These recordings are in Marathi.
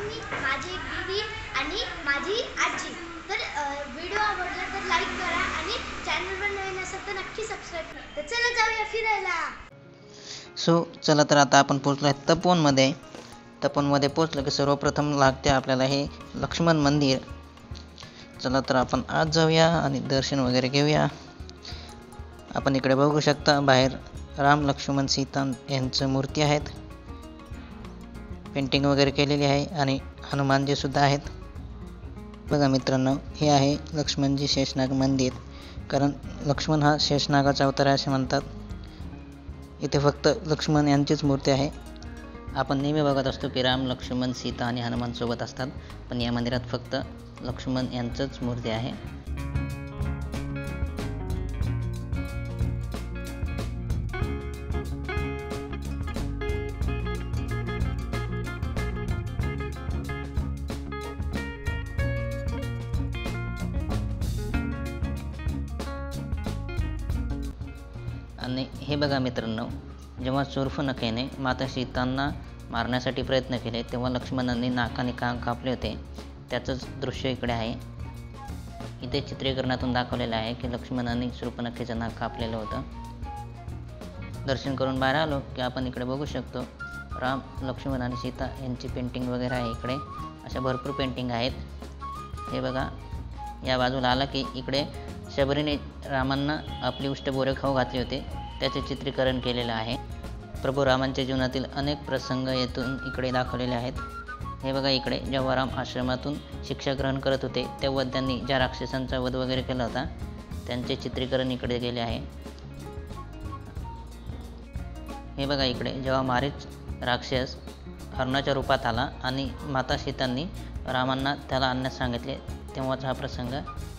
मी, माझी एक दीदी आणि माझी आजी। तर व्हिडिओ आवडला तर लाईक करा आणि चॅनलवर नवीन असाल तर नक्की सबस्क्राईब करा। तर चला जाऊया फिरायला। चला तर आता आपण पोहोचलो आहे तपोवनमध्ये। तपोवनमध्ये पोहोचलं की सर्वप्रथम लागते आपल्याला हे लक्ष्मण मंदिर। चला तर आपण आज जाऊया आणि दर्शन वगैरे घेऊया। आपण इकडे बघू शकता बाहेर राम लक्ष्मण सीता यांचं मूर्ती आहेत, पेंटिंग वगैरे केलेली आहे आणि हनुमानजी सुद्धा आहेत। बघा मित्रांनो, हे आहे लक्ष्मणजी शेषनाग मंदिर, कारण लक्ष्मण हा शेषनागाचा अवतार आहे असे म्हणतात। इथे फक्त लक्ष्मण यांचीच मूर्ती आहे। आपण नेहमी बघत असतो की राम लक्ष्मण सीता आणि हनुमान सोबत असतात, पण या मंदिरात फक्त लक्ष्मण यांचंच मूर्ती आहे। आणि हे बघा मित्रांनो, जेव्हा शूर्पणखेने माता सीतांना मारण्यासाठी प्रयत्न केले तेव्हा लक्ष्मणांनी नाक आणि कान कापले होते, त्याचंच दृश्य इकडे आहे। इथे चित्रीकरणातून दाखवलेलं आहे की लक्ष्मणांनी शूर्पणखेचं नाक कापलेलं होतं। दर्शन करून बाहेर आलो की आपण इकडे बघू शकतो राम लक्ष्मण आणि सीता यांची पेंटिंग वगैरे आहे। इकडे अशा भरपूर पेंटिंग आहेत। हे बघा, या बाजूला आला की इकडे शबरीने रामांना आपली उष्ट बोरे खाऊ घातले होते, त्याचे चित्रीकरण केलेलं आहे। प्रभू रामांच्या जीवनातील अनेक प्रसंग येथून इकडे दाखवलेले आहेत। हे बघा, इकडे जेव्हा राम आश्रमातून शिक्षा ग्रहण करत होते तेव्हा त्यांनी ज्या राक्षसांचा वध वगैरे केला होता त्यांचे चित्रीकरण इकडे केले आहे। हे बघा, इकडे जेव्हा मारीच राक्षस हरणाच्या रूपात आला आणि माता सीतांनी रामांना त्याला आणण्यास सांगितले तेव्हाचा हा प्रसंग।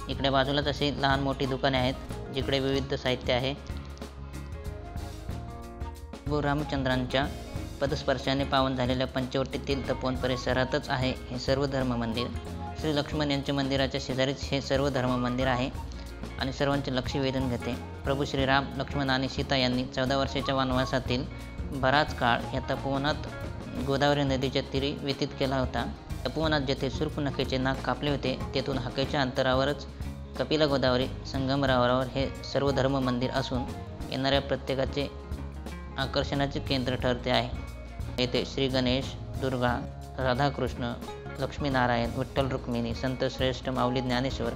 इकडे बाजूलाच अशी लहान मोठी दुकाने आहेत जिकडे विविध साहित्य आहे। प्रभू रामचंद्रांच्या पदस्पर्शाने पावन झालेल्या पंचवटीतील तपोवन परिसरातच आहे हे सर्व धर्म मंदिर। श्री लक्ष्मण यांच्या मंदिराच्या शेजारीच हे सर्व धर्म मंदिर आहे आणि सर्वांचे लक्ष वेधून घेते। प्रभू श्रीराम, लक्ष्मण आणि सीता यांनी 14 वर्षाच्या वनवासातील बराच काळ या तपोवनात गोदावरी नदीच्या तीरी व्यतीत केला होता। तपोवनात जेथे शूर्पणखेचे नाक कापले होते तेथून हाकेच्या अंतरावरच कपिला गोदावरी संगमरावरावर हे सर्व धर्म मंदिर असून येणाऱ्या प्रत्येकाचे आकर्षणाचे केंद्र ठरते आहे। येथे श्री गणेश, दुर्गा, राधाकृष्ण, लक्ष्मीनारायण, विठ्ठल रुक्मिणी, संत श्रेष्ठ माऊली ज्ञानेश्वर,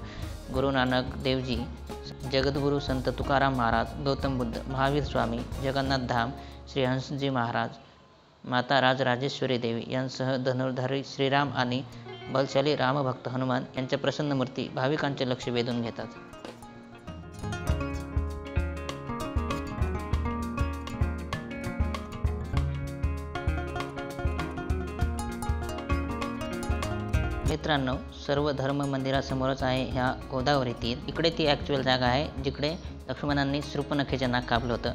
गुरु नानक देवजी, जगद्गुरु संत तुकाराम महाराज, गौतम बुद्ध, महावीर स्वामी, जगन्नाथ धाम, श्री हंसजी महाराज, माता राजराजेश्वरी देवी यांसह धनुर्धारी श्रीराम आणि बलशाली रामभक्त हनुमान यांच्या प्रसन्न मूर्ती भाविकांचे लक्ष वेधून घेतात। मित्रांनो, सर्व धर्म मंदिरासमोरच आहे ह्या गोदावरी तीर। इकडे ती ॲक्च्युअल जागा आहे जिकडे लक्ष्मणांनी शूर्पणखेचे नाक कापलं होतं।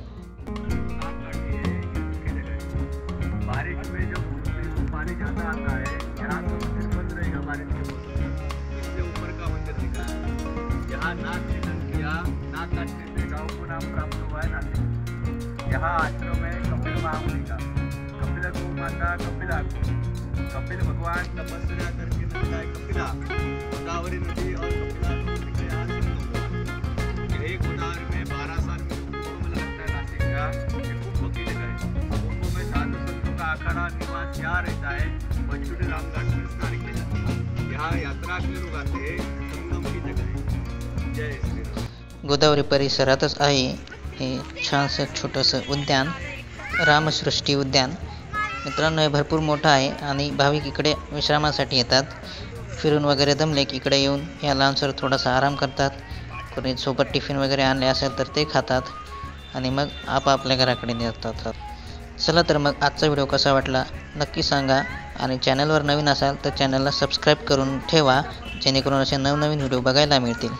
बारिश में जब पानी ज़्यादा आता है, यहाँ तो मंदिर बंद रहेगा बारिश के मौसम। इससे ऊपर का मंदिर दिखा है। यहाँ नाग निधन किया, नाग काटने से गाँव को नाम प्राप्त हुआ है नासिक। यहाँ आश्रम है कपिल महामुनि का। कपिला गौ माता कपिला को कपिल भगवान तपस्या करके मिलता है कपिला, गोदावरी नदी और कपिला का यहाँ संगम हुआ। यही गोदावरी में 12 साल में कुंभ लगता है नासिक का। ये कुंभ की जगह है। कुंभ में साधु संतों का अखाड़ा निवास यहाँ रहता है। पंचुटी रामघाट में स्नान किया जाता है। यहाँ यात्रा के लोग आते हैं, संगम की जगह है। जय श्री राम। गोदावरी परिसरातच आहे हे छानसं छोटंसं उद्यान, रामसृष्टी उद्यान। मित्रांनो, हे भरपूर मोठं आहे आणि भाविक इकडे विश्रामासाठी येतात। फिरून वगैरे दमले की इकडे येऊन या लहानसर थोडासा आराम करतात। कोणी सोबत टिफिन वगैरे आणले असेल तर ते खातात आणि मग आपापल्या घराकडे जातात। चला तर मग आजचा व्हिडिओ कसा वाटला नक्की सांगा आणि चॅनलवर नवीन असाल तर चॅनलला सबस्क्राईब करून ठेवा, जेणेकरून असे नवनवीन व्हिडिओ बघायला मिळतील।